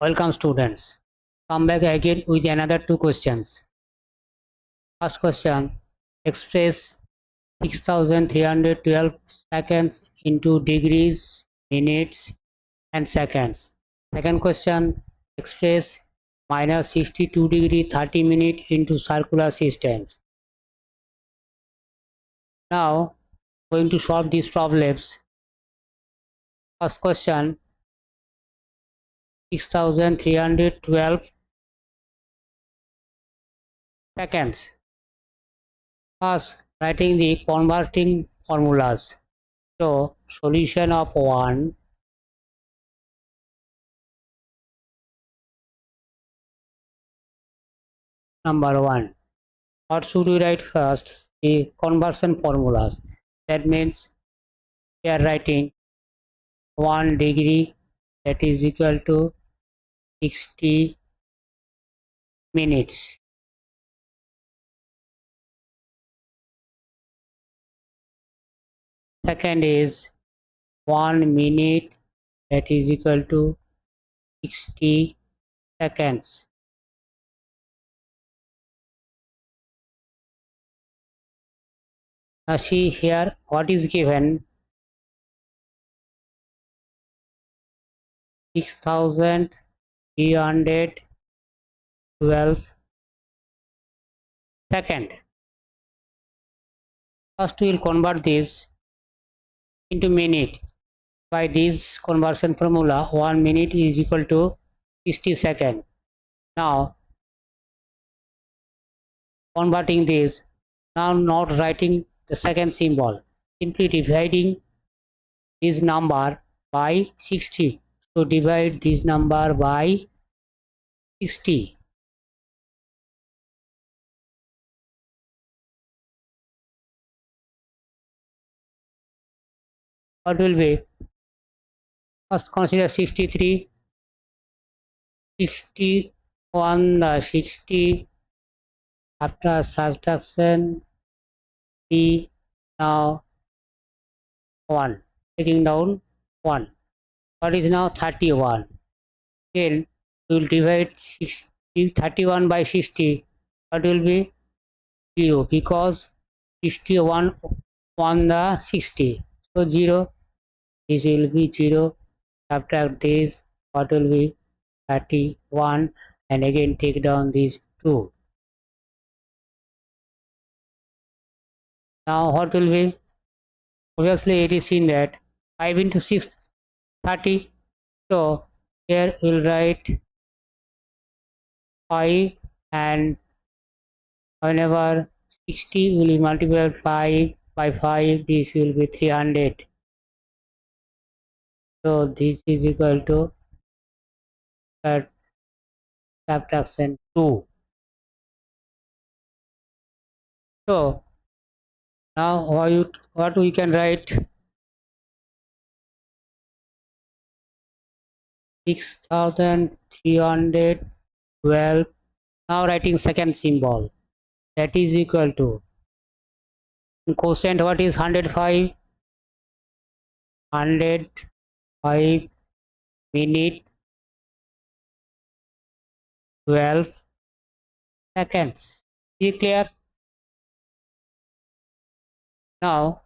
Welcome students. Come back again with another two questions. First question, express 6312 seconds into degrees, minutes and seconds. Second question, express minus 62 degree 30 minute into circular systems. Now going to solve these problems. First question, 6312 seconds. First, writing the converting formulas. So, solution of 1, number 1. What should we write first? The conversion formulas. That means we are writing 1 degree, that is equal to 60 minutes. Second is 1 minute, that is equal to 60 seconds. Now see here what is given, 6312 seconds. First we will convert this into minute. By this conversion formula, 1 minute is equal to 60 seconds. Now converting this, now not writing the second symbol, simply dividing this number by 60. So divide this number by 60. What will be? First consider 63, 61, 60 after subtraction, P, now 1, taking down 1. What is now 31? Then we will divide 31 by 60. What will be? 0, because 61 on the 60. So 0, this will be 0. Subtract this, what will be? 31, and again take down these 2. Now what will be? Obviously it is seen that 5 into 6, 30. So here we will write 5, and whenever 60 will be multiplied 5 by 5, this will be 300. So this is equal to subtraction 2. So now what we can write? 6312. Now writing second symbol, that is equal to, in quotient what is 105? 105 minute 12 seconds. Is it clear? Now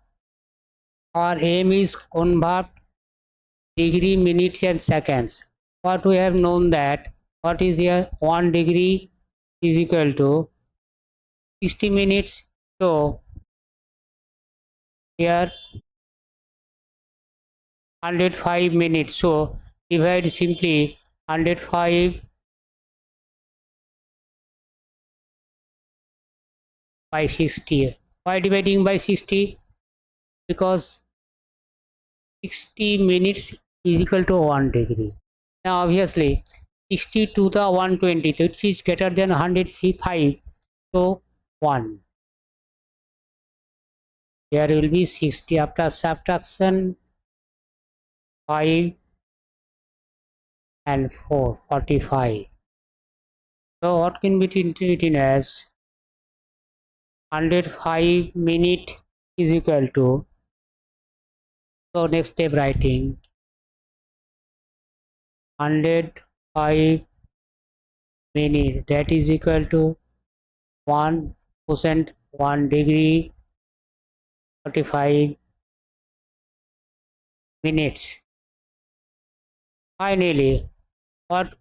our aim is convert degree, minutes and seconds. What we have known that, what is here? 1 degree is equal to 60 minutes. So here 105 minutes. So divide simply 105 by 60. Why dividing by 60? Because 60 minutes is equal to 1 degree. Now obviously 60 to the 120, which is greater than 105. So 1. There will be 60 after subtraction, 5 and 4, 45. So what can be written as 105 minute is equal to, so next step writing 105 5 minutes, that is equal to 1% 1 degree 45 minutes. Finally, what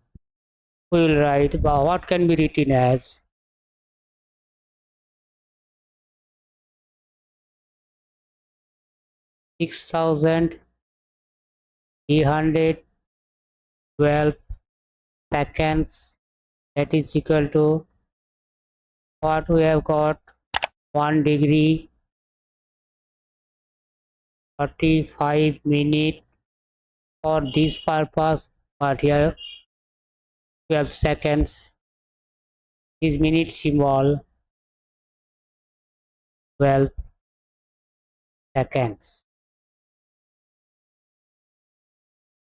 we will write, what can be written as 6,312 seconds, that is equal to what we have got, 1 degree 45 minutes for this purpose, but here 12 seconds, this minute symbol 12 seconds.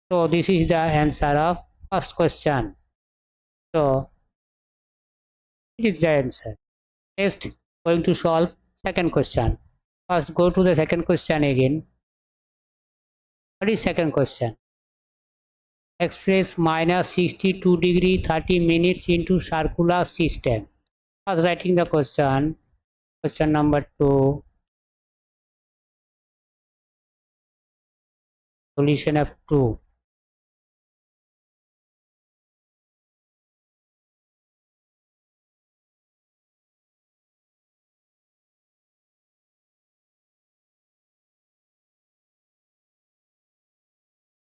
So this is the answer of first question. So it is the answer. Next, going to solve second question. First, go to the second question again. What is second question? Express minus 62 degree 30 minutes into circular system. First, writing the question. Question number 2. Solution of 2.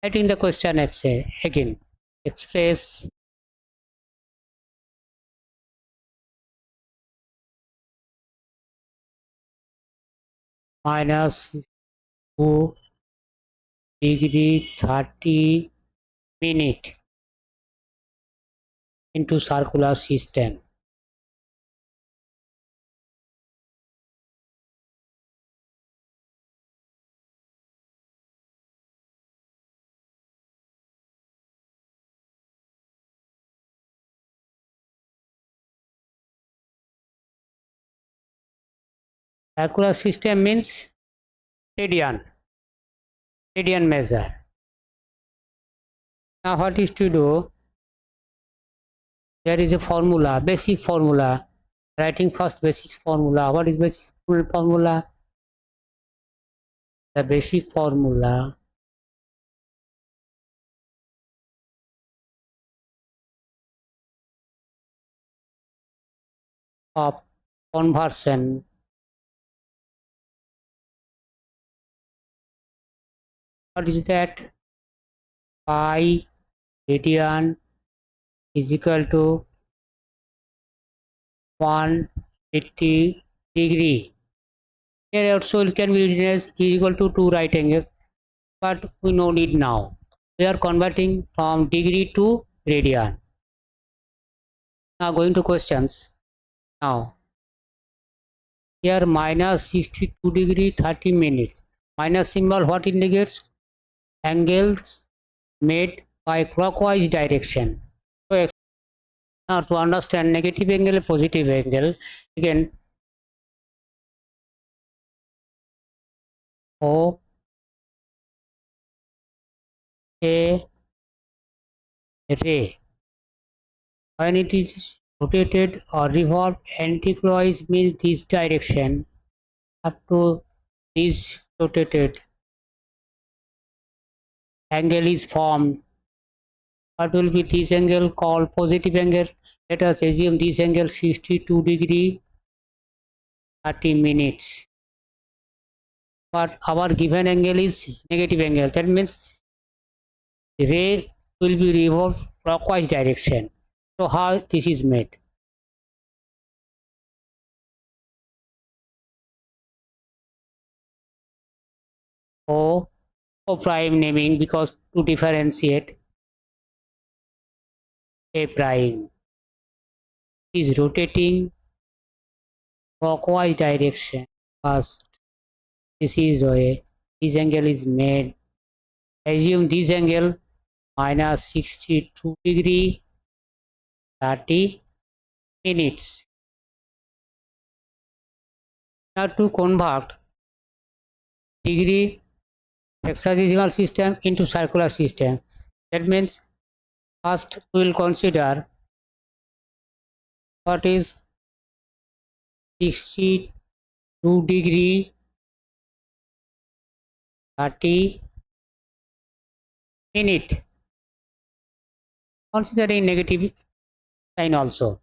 Writing the question again. Express minus 2 degree 30 minute into circular system. Circular system means radian measure. Now what is to do? There is a formula, basic formula. Writing first basic formula. What is basic formula? The basic formula of conversion what is that? Pi radian is equal to 180 degree. Here also it can be written as equal to 2 right angles, but we no need now. We are converting from degree to radian. Now going to questions. Now here minus 62 degree 30 minutes. Minus symbol what indicates? Angles made by clockwise direction. So now to understand negative angle, positive angle, again O A ray when it is rotated or revolved anticlockwise means this direction up to this rotated angle is formed. What will be this angle called positive angle? Let us assume this angle 62 degree 30 minutes. But our given angle is negative angle. That means the ray will be revolved clockwise direction. So how this is made? O prime naming because to differentiate A prime is rotating clockwise direction first. This is a this angle is made. Assume this angle minus 62 degree 30 minutes. Now to convert degree hexadecimal system into circular system, that means First, we will consider what is 62 degree 30 minute, considering negative sign also.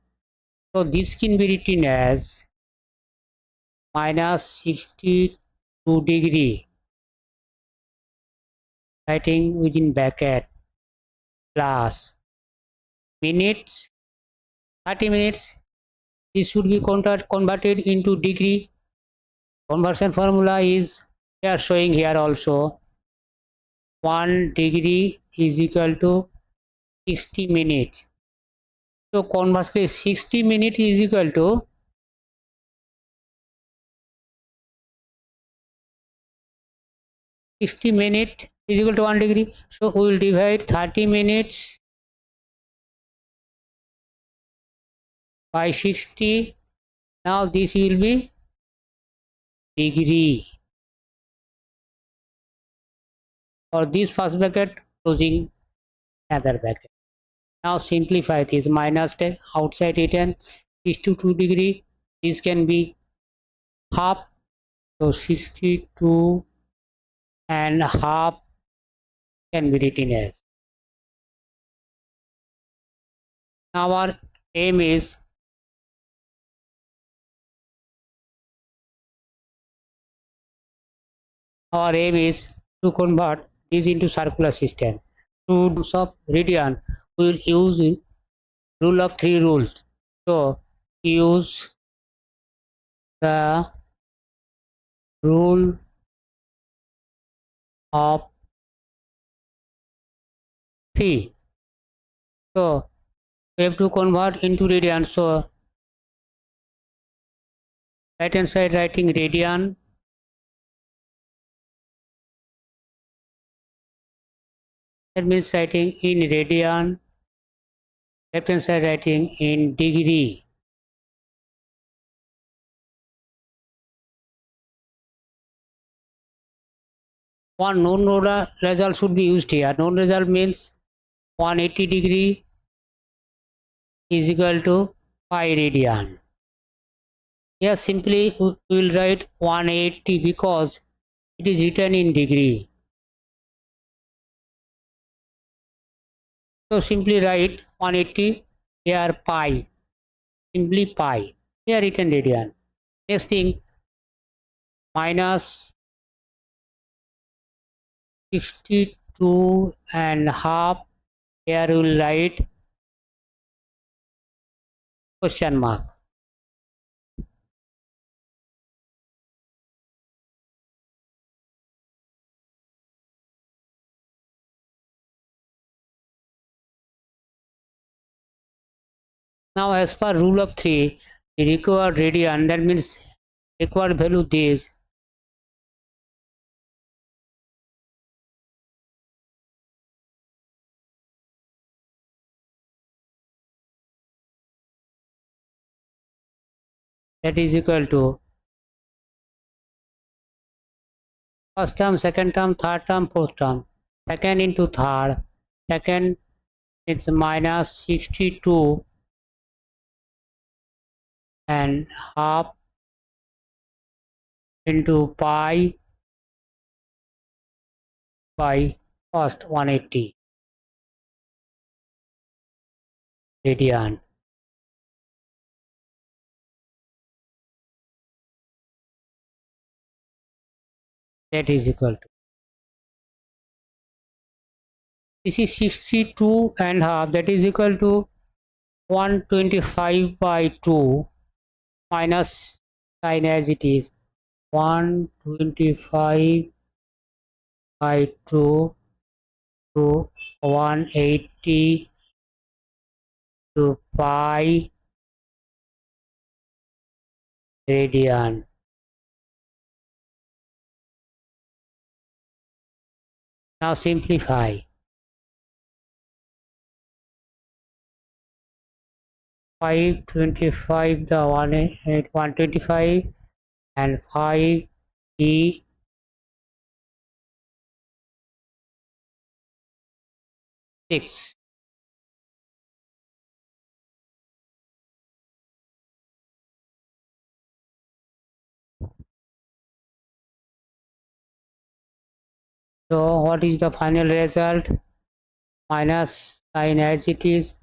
So this can be written as minus 62 degree, writing within bracket, plus minutes, 30 minutes. This should be converted into degree. Conversion formula is they are showing here also. 1 degree is equal to 60 minutes. So conversely 60 minutes is equal to 60 minutes is equal to 1 degree. So we will divide 30 minutes by 60. Now this will be degree. For this first bracket, closing another bracket. Now simplify this, minus 10 outside written is to 2 degree. This can be half, so 62 and half can be written as. Now our aim is to convert this into circular system. To terms of radian, we will use rule of 3 rules. So use the rule of 3. So we have to convert into radian. So right hand side writing radian, that means writing in radian, left hand side writing in degree. One known result should be used here. Known result means 180 degree is equal to pi radian. Here simply we will write 180 because it is written in degree. So simply write 180 here pi, simply pi, here written radian. Next thing, minus 62 and half, here we will write question mark. Now as per rule of 3, the required radian, that means required value this, that is equal to first term, second term, third term, fourth term. Second into third, second it's minus 62 and half into pi by first 180 radian. That is equal to, this is 62 and half, that is equal to 125 by 2 minus sign as it is 125 by 2 to 180 to pi radian. Now simplify. 525 the 125 and 5 e 6. So what is the final result? Minus sign as it is,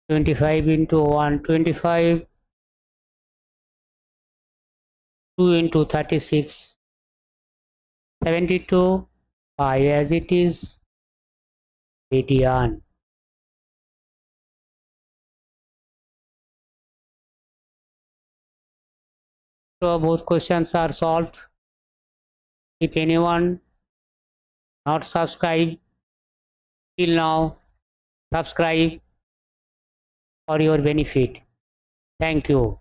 25 into 125, 2 into 36, 72, pi as it is, radian. So both questions are solved. If anyone not subscribed till now, subscribe for your benefit. Thank you.